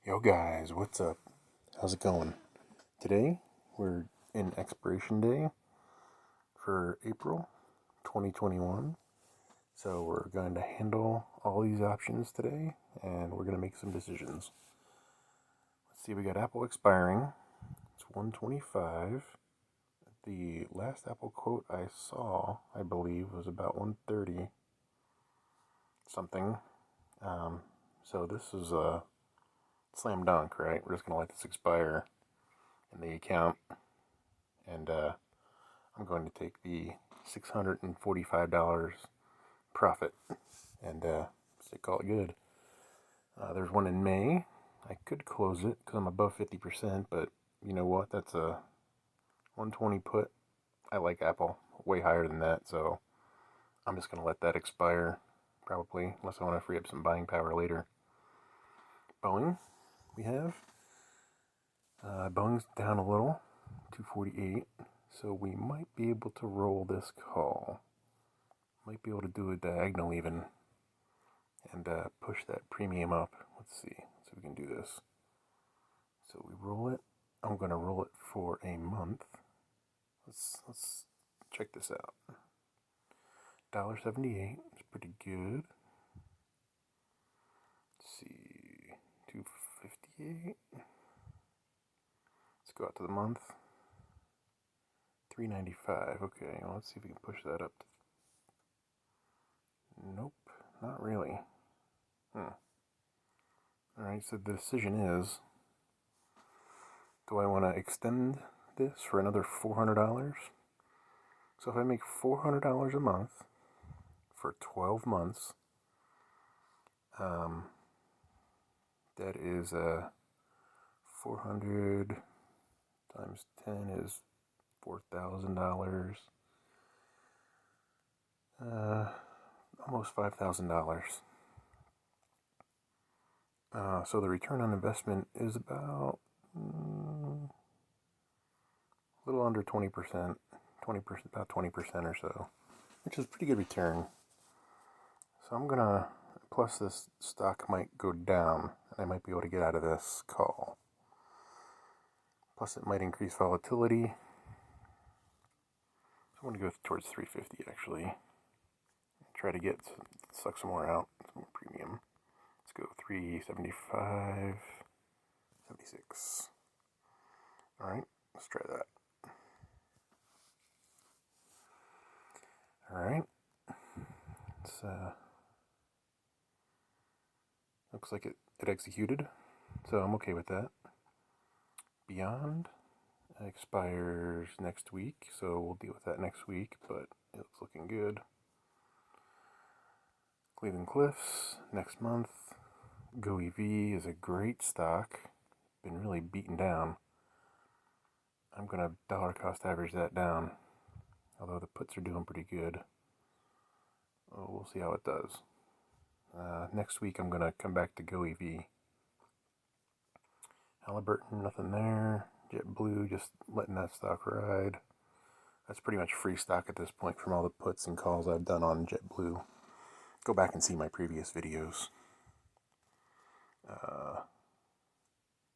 Yo guys, what's up? How's it going? Today we're in expiration day for April 2021. So we're going to handle all these options today and we're going to make some decisions. Let's see, we got Apple expiring. It's 125. The last Apple quote I saw, I believe, was about 130 something. So this is a slam dunk, right? We're just going to let this expire in the account, and I'm going to take the $645 profit and call it good. There's one in May. I could close it because I'm above 50%, but you know what? That's a 120 put. I like Apple way higher than that, so I'm just going to let that expire probably, unless I want to free up some buying power later. Boeing, we have. Boeing's down a little, 248. So we might be able to roll this call. Might be able to do a diagonal even and push that premium up. Let's see if we can do this. So we roll it. I'm going to roll it for a month. Let's check this out. $1.78 is pretty good. Let's see, 258. Let's go out to the month. 395. Okay, well, let's see if we can push that up. Nope, not really. Alright, so the decision is, do I want to extend this for another $400? So if I make $400 a month for 12 months, that is 400 times 10 is $4,000. Almost $5,000. So the return on investment is about a little under 20%, 20%, about 20% or so, which is a pretty good return. So I'm gonna, plus this stock might go down, and I might be able to get out of this call. Plus it might increase volatility. So I'm gonna go towards 350 actually. Try to get, suck some more out, some more premium. Let's go 375, 76. Alright, let's try that. Alright. It's looks like it executed, so I'm okay with that. Beyond expires next week, so we'll deal with that next week, but it's looking good. Cleveland Cliffs next month. Go EV is a great stock. Been really beaten down. I'm gonna dollar cost average that down, although the puts are doing pretty good. We'll see how it does. Next week I'm gonna come back to Go EV. Halliburton, nothing there. JetBlue, just letting that stock ride. That's pretty much free stock at this point from all the puts and calls I've done on JetBlue. Go back and see my previous videos.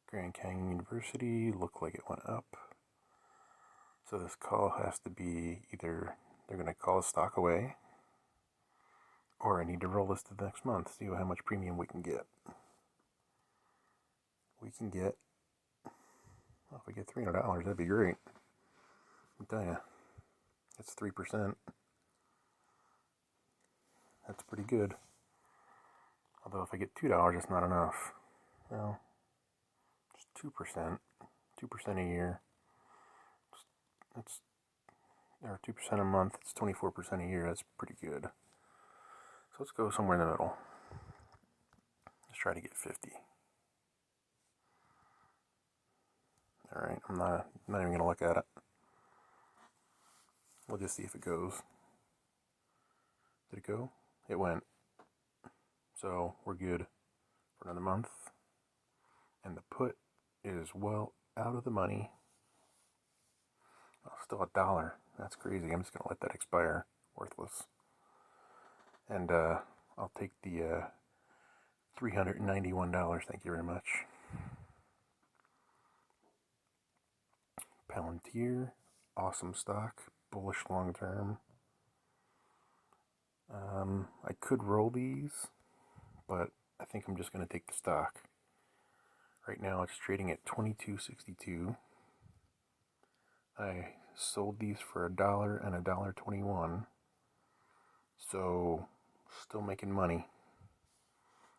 Grand Canyon University looked like it went up. So this call has to be either they're going to call a stock away, or I need to roll this to the next month, see how much premium we can get. We can get, well, if we get $300, that'd be great. I'll tell you, that's 3%. That's pretty good. Although if I get $2, it's not enough. Well, just 2%, 2% a year. That's, or 2% a month. It's 24% a year. That's pretty good. So let's go somewhere in the middle. Let's try to get 50. All right, I'm not even gonna look at it. We'll just see if it goes. Did it go? It went. So we're good for another month. And the put is well out of the money. Oh, still $1. That's crazy. I'm just gonna let that expire. Worthless. And I'll take the $391. Thank you very much. Palantir, awesome stock, bullish long term. I could roll these, but I think I'm just going to take the stock. Right now it's trading at $22.62. I sold these for $1 and $1.21, so still making money.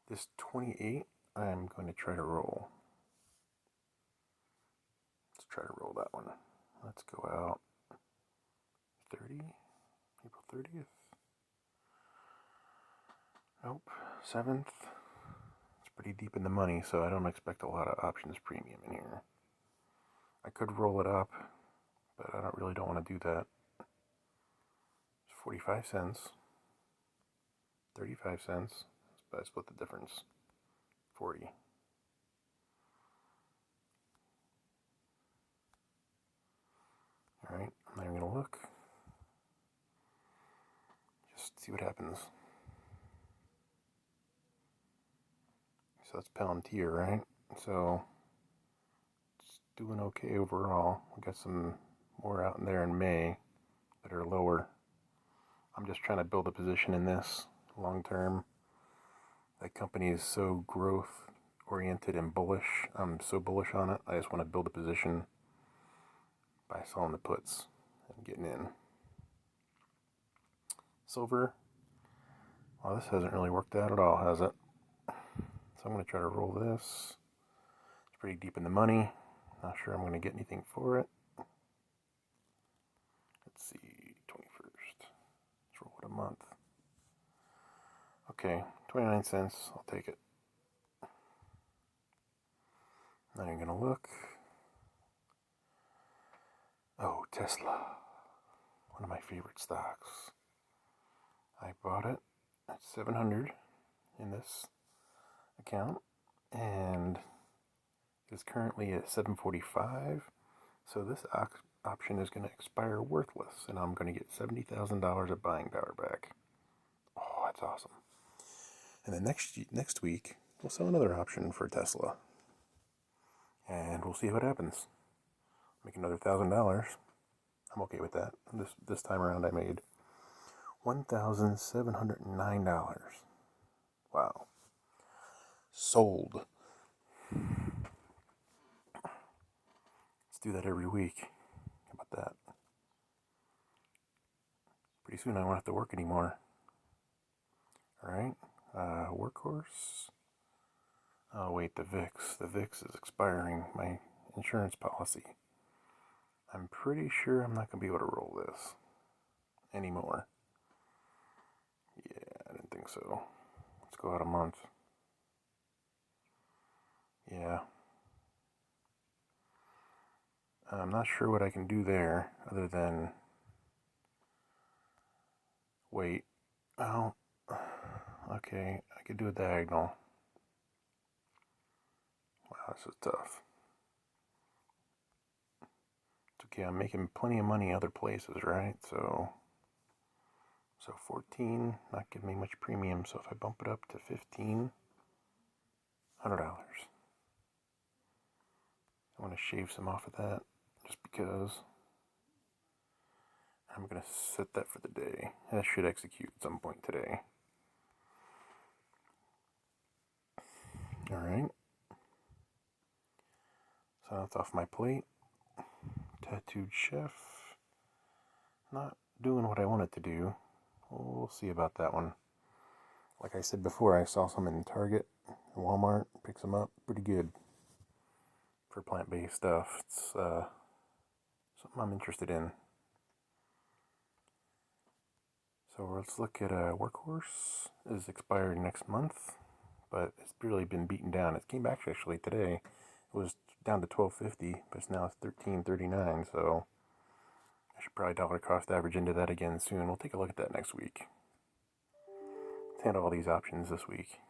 This 28, I'm going to try to roll. Let's try to roll that one. Let's go out 30, April 30th. Nope, 7th. It's pretty deep in the money, so I don't expect a lot of options premium in here. I could roll it up, but I don't want to do that. It's 45 cents, 35 cents, but I split the difference, 40. Alright, I'm not even going to look. Just see what happens. So that's Palantir, right? So it's doing okay overall. We got some more out in there in May that are lower. I'm just trying to build a position in this long term. That company is so growth oriented and bullish. I'm so bullish on it. I just want to build a position by selling the puts and getting in. Silver. Well, this hasn't really worked out at all, has it? So I'm going to try to roll this. It's pretty deep in the money. Not sure I'm going to get anything for it. Let's see, 21st. Let's roll it a month. Okay, 29 cents. I'll take it. Not even going to look. Oh, Tesla. One of my favorite stocks. I bought it at 700 in this account, and it's currently at 745. So this option is going to expire worthless, and I'm going to get $70,000 of buying power back. Oh, that's awesome. And then next week, we'll sell another option for Tesla, and we'll see what happens. Make another $1,000. I'm okay with that. This time around, I made $1,709. Wow. Sold. Let's do that every week. How about that? Pretty soon I won't have to work anymore. Alright. Workhorse. Oh wait, the VIX. The VIX is expiring. My insurance policy. I'm pretty sure I'm not going to be able to roll this anymore. Yeah, I didn't think so. Let's go out a month. Yeah. I'm not sure what I can do there other than wait. Oh, okay. I could do a diagonal. Wow, this is tough. It's okay. I'm making plenty of money other places, right? So 14, not giving me much premium. So if I bump it up to $1,500, I want to shave some off of that just because I'm going to set that for the day. That should execute at some point today. Alright. So that's off my plate. Tattooed chef. Not doing what I want it to do. We'll see about that one. Like I said before, I saw some in Target, Walmart, picked some up. Pretty good for plant-based stuff. It's something I'm interested in. So let's look at Workhorse. It is expired next month, but it's really been beaten down. It came back actually today. It was down to $12.50, but now it's $13.39. So I should probably dollar cost average into that again soon. We'll take a look at that next week. Let's handle all these options this week.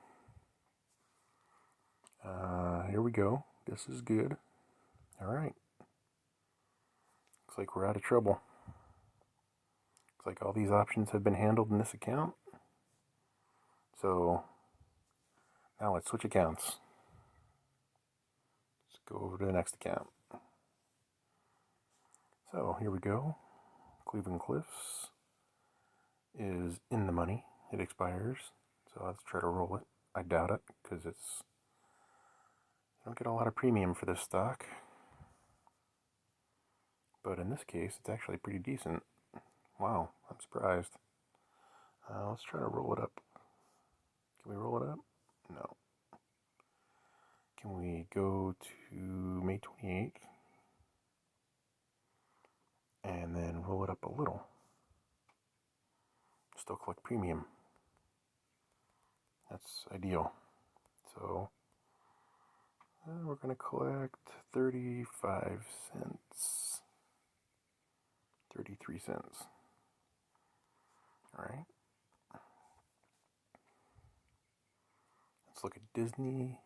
Here we go. This is good. Alright. Looks like we're out of trouble. Looks like all these options have been handled in this account. So now let's switch accounts. Let's go over to the next account. So here we go. Cleveland Cliffs is in the money. It expires. So let's try to roll it. I doubt it because you don't get a lot of premium for this stock. But in this case, it's actually pretty decent. Wow, I'm surprised. Let's try to roll it up. Can we roll it up? No. Can we go to May 28th and then roll it up a little? Still collect premium. That's ideal. So we're going to collect 35 cents. 33 cents. All right. Let's look at Disney.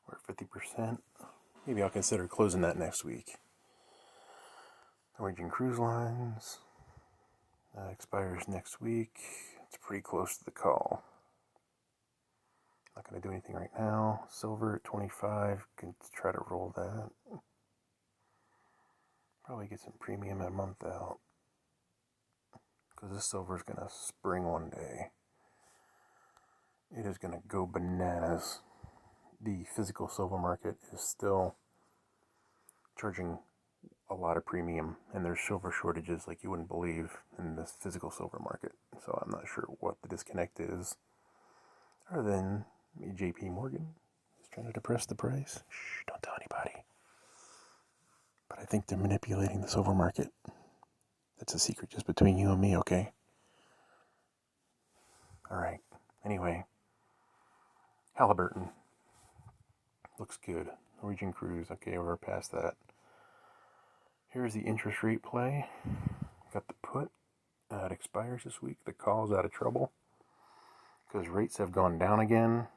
We're at 50%. Maybe I'll consider closing that next week. Norwegian Cruise Lines expires next week. It's pretty close to the call. Not going to do anything right now. Silver at 25. Can try to roll that. Probably get some premium a month out. Because this silver is going to spring one day. It is going to go bananas. The physical silver market is still charging a lot of premium, and there's silver shortages like you wouldn't believe in this physical silver market. So I'm not sure what the disconnect is, other than JP Morgan is trying to depress the price. Shh, don't tell anybody. But I think they're manipulating the silver market. That's a secret just between you and me, okay? Alright, anyway. Halliburton. Looks good. Norwegian Cruise, okay, we're past that. Here's the interest rate play. Got the put. It expires this week. The call's out of trouble because rates have gone down again.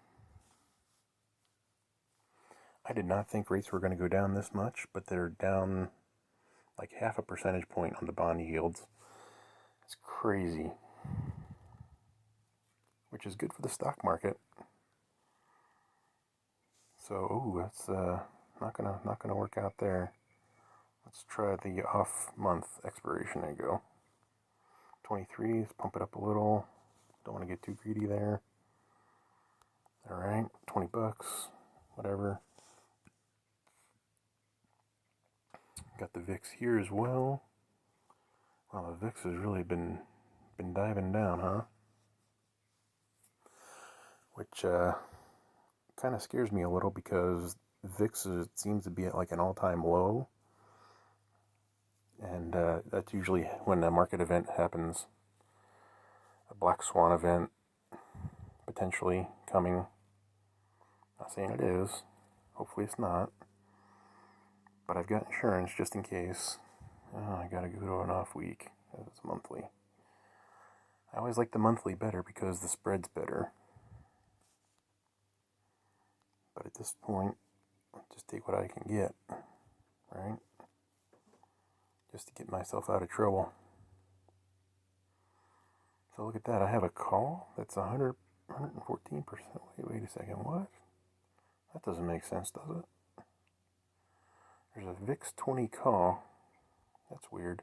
I did not think rates were going to go down this much, but they're down like half a percentage point on the bond yields. It's crazy. Which is good for the stock market. So, that's not gonna work out there. Let's try the off-month expiration. There you go. 23, let's pump it up a little. Don't want to get too greedy there. Alright, 20 bucks, whatever. Got the VIX here as well. Well, the VIX has really been diving down, huh? Which kind of scares me a little because VIX seems to be at like an all-time low. And that's usually when a market event happens. A black swan event potentially coming. Not saying it is. Hopefully it's not. But I've got insurance just in case. I gotta go to an off week. It's monthly. I always like the monthly better because the spread's better. But at this point, I'll just take what I can get. Right? Just to get myself out of trouble. So look at that. I have a call that's 114%. Wait a second. What? That doesn't make sense, does it? There's a VIX 20 call. That's weird.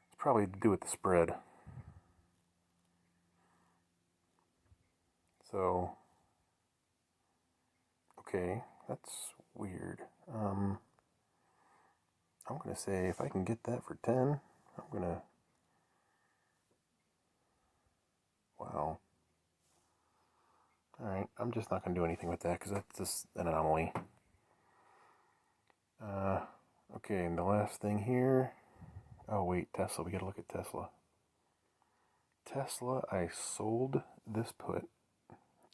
It's probably to do with the spread. So, okay, that's weird. I'm going to say if I can get that for 10, I'm going to... Wow. Alright, I'm just not going to do anything with that because that's just an anomaly. Okay, and the last thing here... Oh wait, Tesla, we got to look at Tesla. Tesla, I sold this put,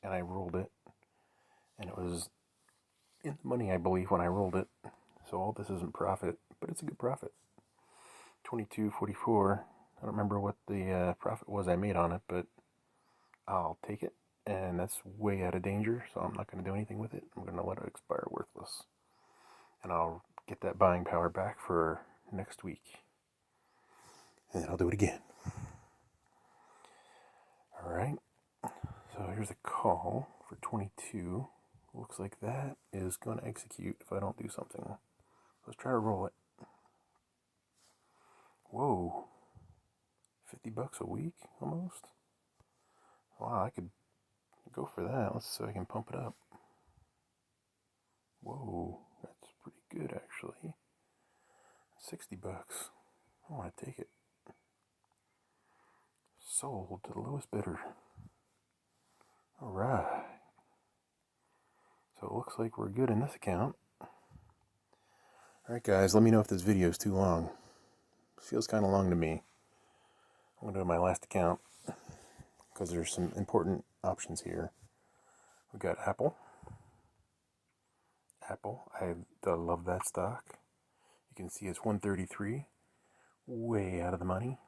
and I rolled it, and it was in the money, I believe, when I rolled it. So all this isn't profit, but it's a good profit. 22.44. I don't remember what the profit was I made on it, but I'll take it, and that's way out of danger, so I'm not going to do anything with it. I'm going to let it expire worthless, and I'll get that buying power back for next week, and then I'll do it again. Alright, so here's a call for 22. Looks like that is going to execute if I don't do something. Let's try to roll it. Whoa. $50 a week, almost? Wow, I could go for that. Let's see if I can pump it up. Whoa, that's pretty good, actually. $60. I want to take it. Sold to the lowest bidder. Alright. So it looks like we're good in this account. Alright guys, let me know if this video is too long. It feels kind of long to me. I'm going to do my last account because there's some important options here. We got Apple. I love that stock. You can see it's 133, way out of the money.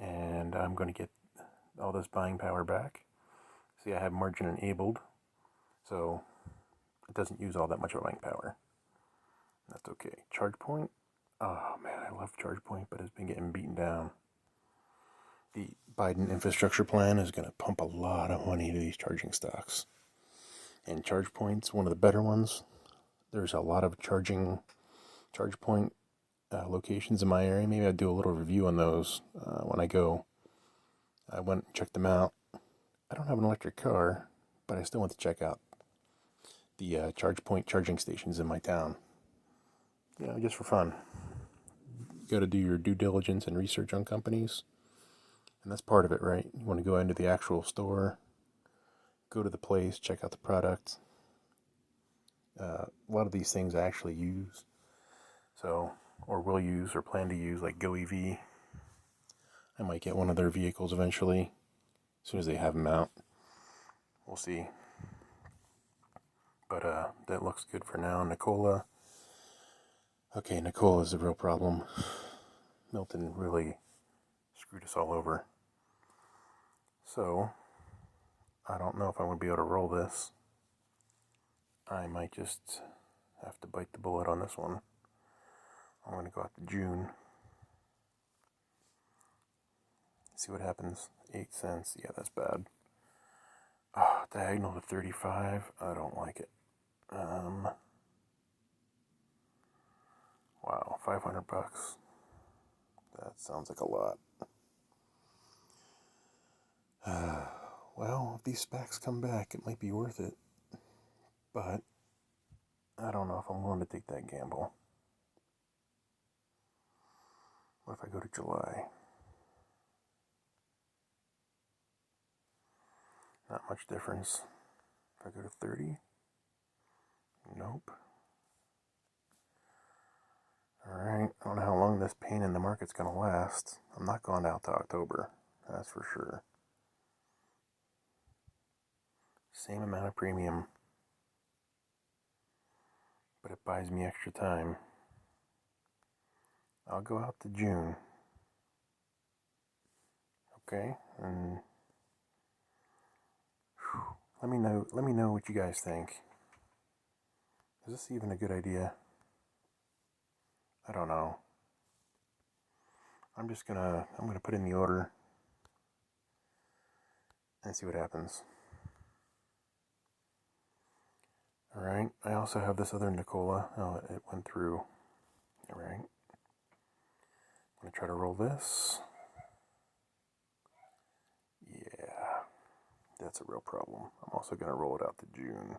And I'm going to get all this buying power back. See, I have margin enabled, so it doesn't use all that much buying power. That's okay. ChargePoint. Oh man, I love ChargePoint, but it's been getting beaten down. The Biden infrastructure plan is going to pump a lot of money to these charging stocks. And ChargePoint's one of the better ones. There's a lot of ChargePoint locations in my area. Maybe I'll do a little review on those when I go. I went and checked them out. I don't have an electric car, but I still want to check out the ChargePoint charging stations in my town. You know, just for fun. You got to do your due diligence and research on companies. And that's part of it, right? You want to go into the actual store, go to the place, check out the product. A lot of these things I actually use, or will use, or plan to use, like GoEV. I might get one of their vehicles eventually, as soon as they have them out. We'll see. But that looks good for now. Nikola. Okay, Nikola is the real problem. Milton really screwed us all over. So, I don't know if I'm going to be able to roll this. I might just have to bite the bullet on this one. I'm going to go out to June. See what happens. 8 cents. Yeah, that's bad. Diagonal to 35. I don't like it. Wow, $500. That sounds like a lot. Well, if these SPACs come back, it might be worth it. But I don't know if I'm willing to take that gamble. What if I go to July? Not much difference. If I go to 30? Nope. Alright, I don't know how long this pain in the market's going to last. I'm not going out to October, that's for sure. Same amount of premium, but it buys me extra time. I'll go out to June. Okay, and let me know what you guys think. Is this even a good idea? I don't know. I'm gonna put in the order and see what happens. Alright, I also have this other Nikola. Oh, it went through. Alright. I'm gonna try to roll this. Yeah, that's a real problem. I'm also gonna roll it out to June.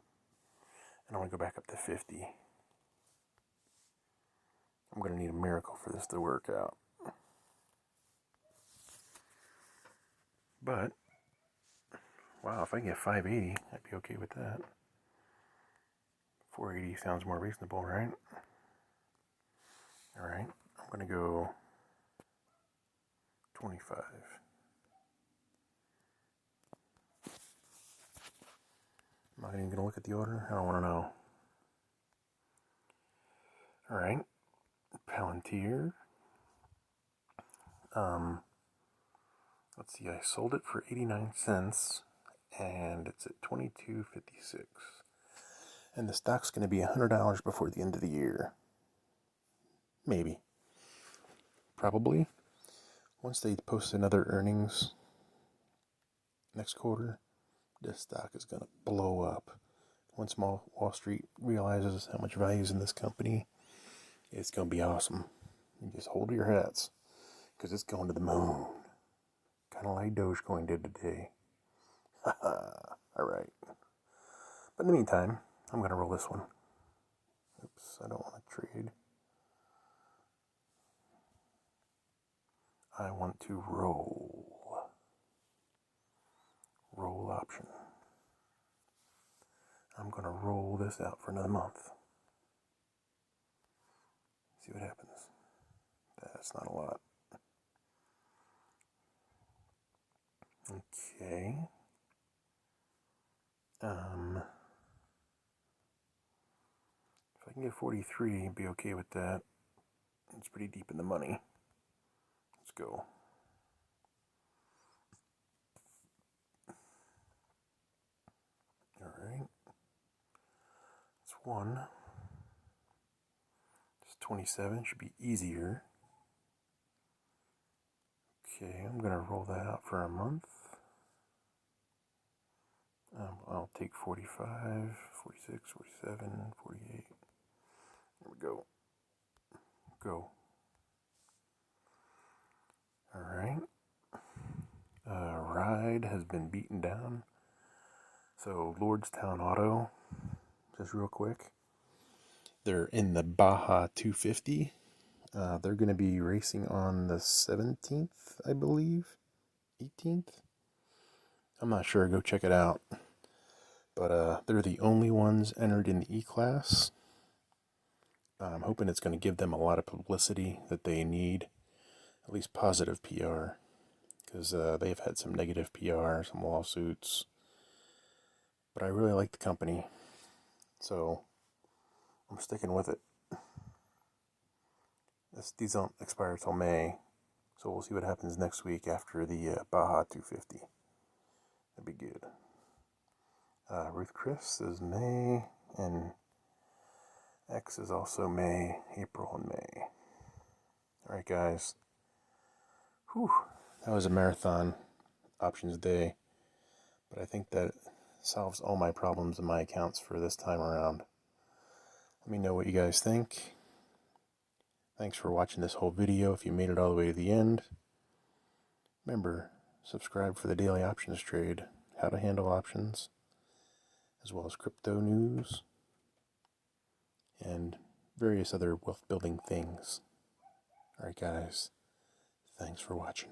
And I want to go back up to 50. I'm going to need a miracle for this to work out. But, wow, if I can get 580, I'd be okay with that. 480 sounds more reasonable, right? Alright, I'm going to go 25. I'm not even going to look at the order. I don't want to know. Alright, Palantir. Let's see, I sold it for 89 cents, and it's at 22.56. And the stock's going to be $100 before the end of the year. Maybe. Probably. Once they post another earnings next quarter, this stock is going to blow up. Once Wall Street realizes how much value is in this company, it's going to be awesome. You just hold your hats. because it's going to the moon. Kind of like Dogecoin did today. Alright. But in the meantime, I'm going to roll this one. Oops, I don't want to trade. I want to roll. Roll option. I'm going to roll this out for another month. See what happens. That's not a lot. Okay. If I can get 43, be okay with that. It's pretty deep in the money. Let's go. Alright. That's one. It's 27. Should be easier. Okay, I'm going to roll that out for a month. I'll take 45, 46, 47, 48. There we go. Go. Alright. Ride has been beaten down. So, Lordstown Auto, just real quick. They're in the Baja 250. They're going to be racing on the 17th, I believe. 18th? I'm not sure. Go check it out. But they're the only ones entered in the E-Class. I'm hoping it's going to give them a lot of publicity that they need. At least positive PR. Because they've had some negative PR, some lawsuits. But I really like the company. So, I'm sticking with it. These don't expire till May. So we'll see what happens next week after the Baja 250. That'd be good. Ruth Chris is May, and X is also May, April, and May. Alright, guys. Whew. That was a marathon options day. But I think that solves all my problems in my accounts for this time around. Let me know what you guys think. Thanks for watching this whole video if you made it all the way to the end. Remember, subscribe for the daily options trade, how to handle options, as well as crypto news, and various other wealth building things. Alright guys, thanks for watching.